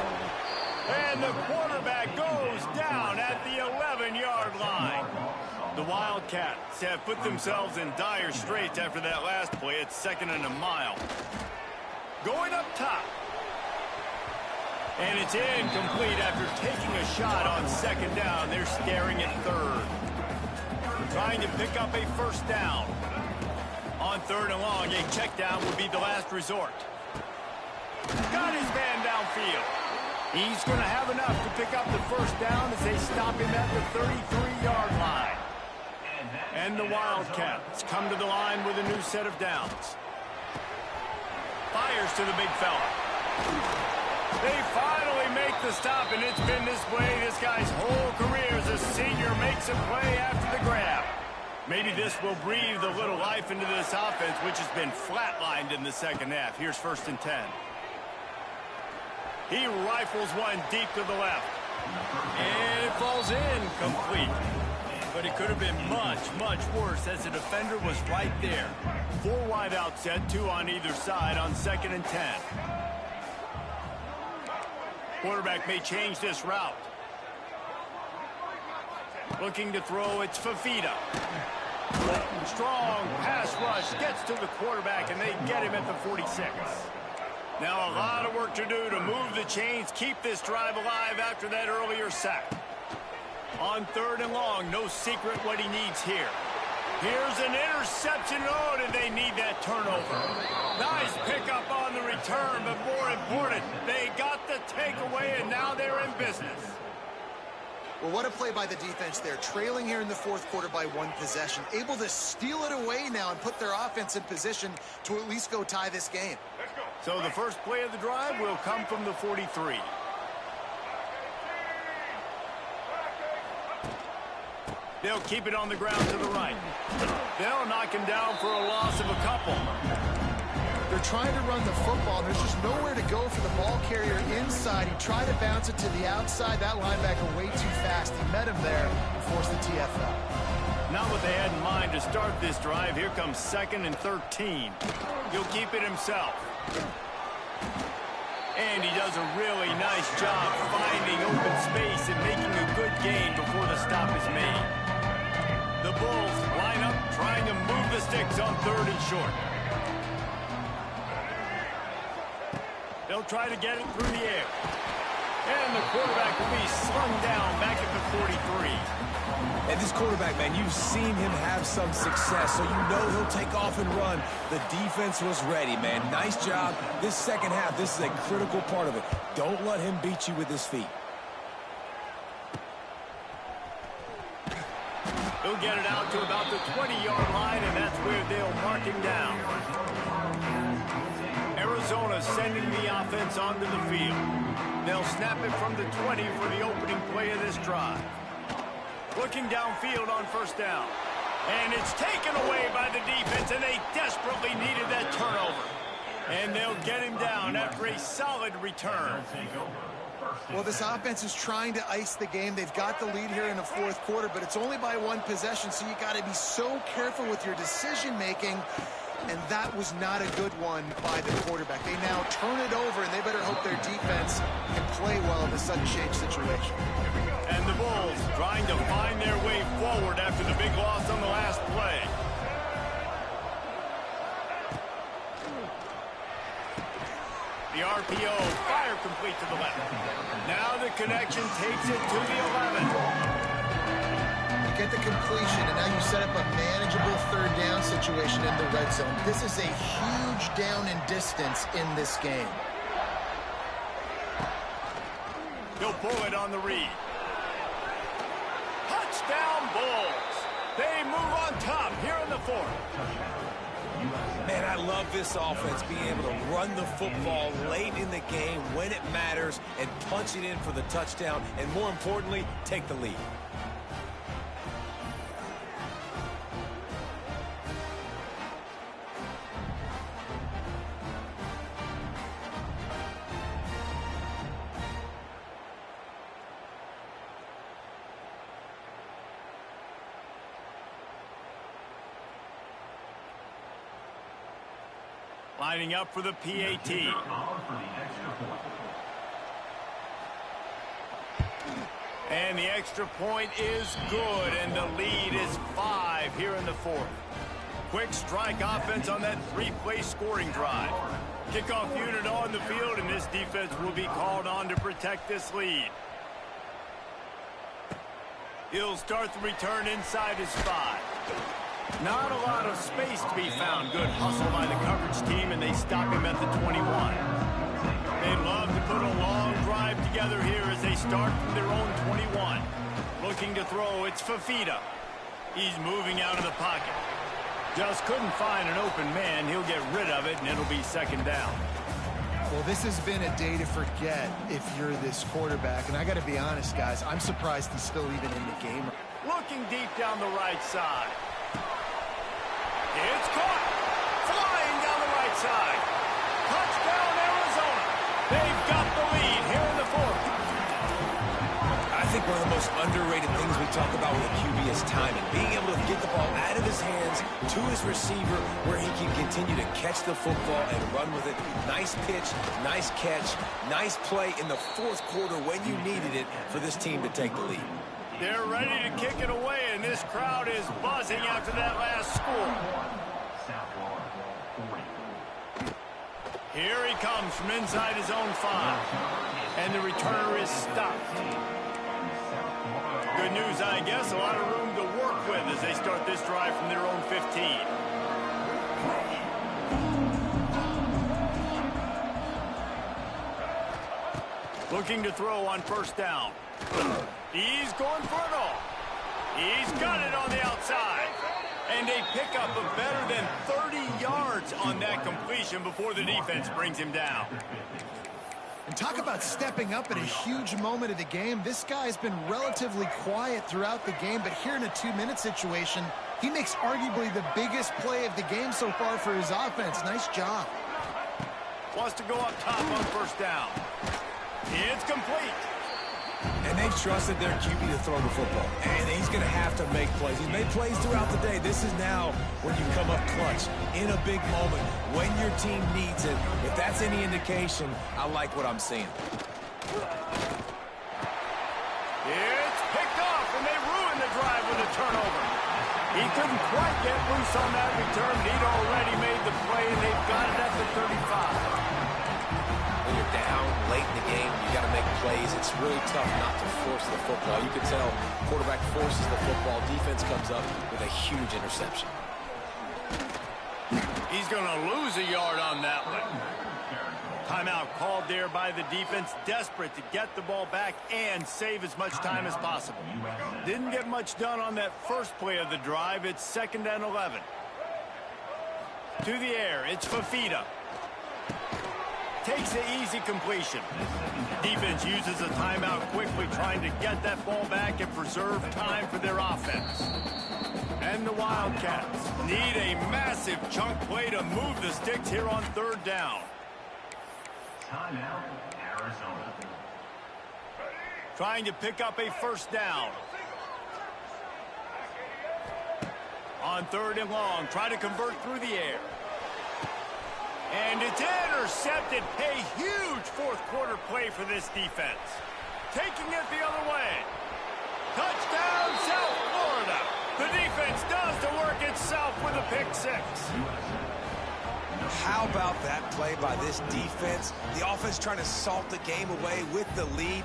And the quarterback goes down at the 11-yard line. The Wildcats have put themselves in dire straits after that last play. It's 2nd and a mile. Going up top. And it's incomplete after taking a shot on 2nd down. They're staring at 3rd. Trying to pick up a 1st down. On 3rd and long, a check down would be the last resort. Got his man downfield. He's going to have enough to pick up the 1st down as they stop him at the 33-yard line. And the Wildcats come to the line with a new set of downs. Fires to the big fella. They finally make the stop, and it's been this way this guy's whole career as a senior. Makes a play after the grab. Maybe this will breathe a little life into this offense, which has been flatlined in the second half. Here's 1st and 10. He rifles one deep to the left. And it falls in complete. But it could have been much, much worse as the defender was right there. 4 wide out set, 2 on either side on 2nd and 10. Quarterback may change this route. Looking to throw, it's Fafita. Strong pass rush gets to the quarterback, and they get him at the 46. Now a lot of work to do to move the chains, keep this drive alive after that earlier sack. On 3rd and long, no secret what he needs here. Here's an interception. Oh, and they need that turnover. Nice pickup on the return, but more important, they got the takeaway, and now they're in business. Well, what a play by the defense there. Trailing here in the 4th quarter by 1 possession. Able to steal it away now and put their offense in position to at least go tie this game. So the first play of the drive will come from the 43. They'll keep it on the ground to the right. They'll knock him down for a loss of a couple. They're trying to run the football. There's just nowhere to go for the ball carrier inside. He tried to bounce it to the outside. That linebacker way too fast. He met him there and forced the TFL. Not what they had in mind to start this drive. Here comes 2nd and 13. He'll keep it himself. And he does a really nice job finding open space and making a good gain before the stop is made. The Bulls line up trying to move the sticks on 3rd and short. They'll try to get it through the air. And the quarterback will be slung down back at the 43. And this quarterback, man, you've seen him have some success, so you know he'll take off and run. The defense was ready, man. Nice job. This second half, this is a critical part of it. Don't let him beat you with his feet. He'll get it out to about the 20-yard line, and that's where they'll mark him down. Arizona sending the offense onto the field. They'll snap it from the 20 for the opening play of this drive. Looking downfield on 1st down. And it's taken away by the defense, and they desperately needed that turnover. And they'll get him down after a solid return. Well, this offense is trying to ice the game. They've got the lead here in the 4th quarter, but it's only by 1 possession, so you got to be so careful with your decision-making. And that was not a good one by the quarterback. They now turn it over, and they better hope their defense can play well in the sudden change situation. And the Bulls trying to find their way forward after the big loss on the last play. The RPO, fire complete to the left. Now the connection takes it to the 11. Get the completion, and now you set up a manageable 3rd down situation in the red zone. This is a huge down in distance in this game. He'll pull it on the read. Touchdown Bulls. They move on top here in the 4th. Man, I love this offense, being able to run the football late in the game when it matters and punch it in for the touchdown, and more importantly, take the lead. Lining up for the PAT. And the extra point is good, and the lead is 5 here in the 4th. Quick strike offense on that 3-play scoring drive. Kickoff unit on the field, and this defense will be called on to protect this lead. He'll start the return inside his 5. Not a lot of space to be found. Good hustle by the coverage team, and they stop him at the 21. They'd love to put a long drive together here as they start from their own 21. Looking to throw, it's Fafita. He's moving out of the pocket. Just couldn't find an open man. He'll get rid of it, and it'll be 2nd down. Well, this has been a day to forget if you're this quarterback. And I got to be honest, guys, I'm surprised he's still even in the game. Looking deep down the right side. It's caught. Flying down the right side. Touchdown, Arizona. They've got the lead here in the fourth. I think one of the most underrated things we talk about with a QB is timing. Being able to get the ball out of his hands to his receiver where he can continue to catch the football and run with it. Nice pitch, nice catch, nice play in the fourth quarter when you needed it for this team to take the lead. They're ready to kick it away, and this crowd is buzzing after that last score. Here he comes from inside his own 5, and the returner is stopped. Good news, I guess, a lot of room to work with as they start this drive from their own 15. Looking to throw on first down. He's going for it all. He's got it on the outside. And a pickup of better than 30 yards on that completion before the defense brings him down. And talk about stepping up at a huge moment of the game. This guy's been relatively quiet throughout the game, but here in a 2-minute situation, he makes arguably the biggest play of the game so far for his offense. Nice job. Wants to go up top on first down. It's complete. And they've trusted their QB to throw the football. And he's going to have to make plays. He's made plays throughout the day. This is now when you come up clutch in a big moment when your team needs it. If that's any indication, I like what I'm seeing. It's picked off, and they ruined the drive with a turnover. He couldn't quite get loose on that return, but he'd already made the play, and they've got it at the 35. When you're down late in the game, you got to make plays. It's really tough not to force the football. You can tell quarterback forces the football. Defense comes up with a huge interception. He's going to lose a yard on that one. Timeout called there by the defense, desperate to get the ball back and save as much time as possible. Didn't get much done on that first play of the drive. It's 2nd and 11. To the air, it's Fafita. Takes the easy completion. Defense uses a timeout quickly, trying to get that ball back and preserve time for their offense. And the Wildcats need a massive chunk play to move the sticks here on 3rd down. Timeout, Arizona. Trying to pick up a first down. On 3rd and long, try to convert through the air. And it's intercepted. A huge fourth quarter play for this defense. Taking it the other way. Touchdown, South Florida. The defense does the work itself with a pick 6. How about that play by this defense? The offense trying to salt the game away with the lead.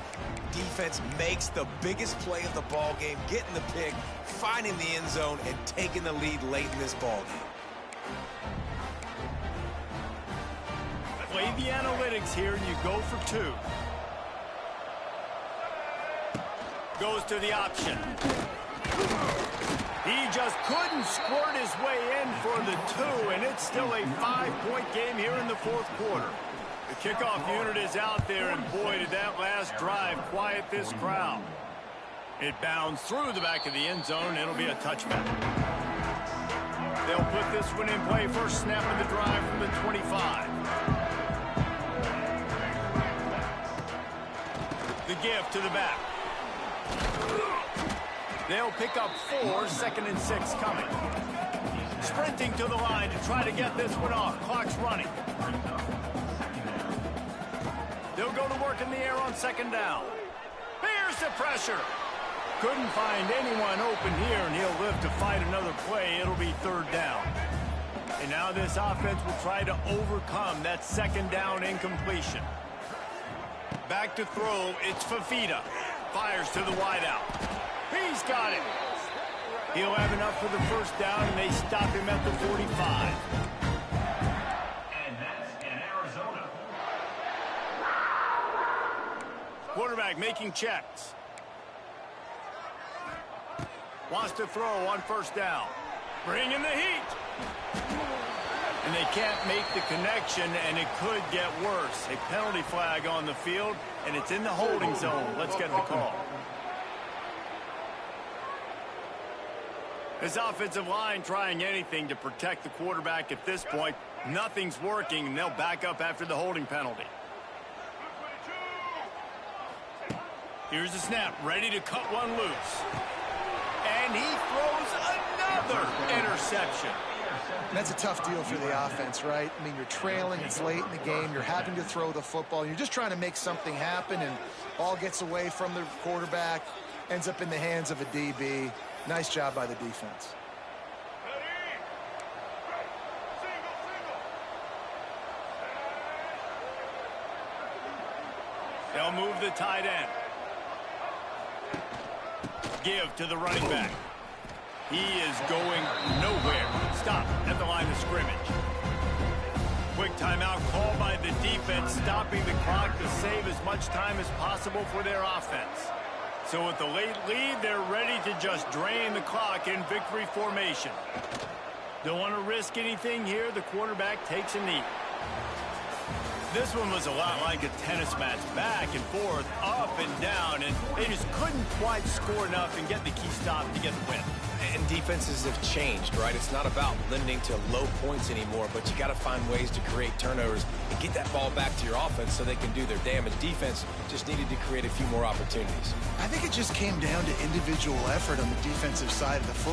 Defense makes the biggest play of the ball game, getting the pick, finding the end zone, and taking the lead late in this ball game. Play the analytics here, and you go for 2. Goes to the option. He just couldn't squirt his way in for the 2, and it's still a 5-point game here in the fourth quarter. The kickoff unit is out there, and boy, did that last drive quiet this crowd. It bounds through the back of the end zone, and it'll be a touchback. They'll put this one in play. First snap of the drive from the 25. The give to the back. They'll pick up 4, 2nd and 6 coming. Sprinting to the line to try to get this one off. Clock's running. They'll go to work in the air on 2nd down. Here's the pressure. Couldn't find anyone open here, and he'll live to fight another play. It'll be 3rd down. And now this offense will try to overcome that 2nd down incompletion. Back to throw, it's Fafita. Fires to the wideout. He's got it. He'll have enough for the first down, and they stop him at the 45. And that's in Arizona. Quarterback making checks. Wants to throw on first down. Bring in the heat. And they can't make the connection, and it could get worse. A penalty flag on the field, and it's in the holding zone. Let's get the call. His offensive line trying anything to protect the quarterback at this point. Nothing's working, and they'll back up after the holding penalty. Here's the snap, ready to cut one loose. And he throws another interception. That's a tough deal for the offense, right? I mean, you're trailing, it's late in the game, you're having to throw the football, you're just trying to make something happen, and ball gets away from the quarterback, ends up in the hands of a DB. Nice job by the defense. They'll move the tight end. Give to the running back. He is going nowhere. Stop at the line of scrimmage. Quick timeout called by the defense, stopping the clock to save as much time as possible for their offense. So with the late lead, they're ready to just drain the clock in victory formation. Don't want to risk anything here. The quarterback takes a knee. This one was a lot like a tennis match, back and forth, up and down, and they just couldn't quite score enough and get the key stop to get the win. And defenses have changed, right? It's not about limiting to low points anymore, but you got to find ways to create turnovers and get that ball back to your offense so they can do their damage. Defense just needed to create a few more opportunities. I think it just came down to individual effort on the defensive side of the football.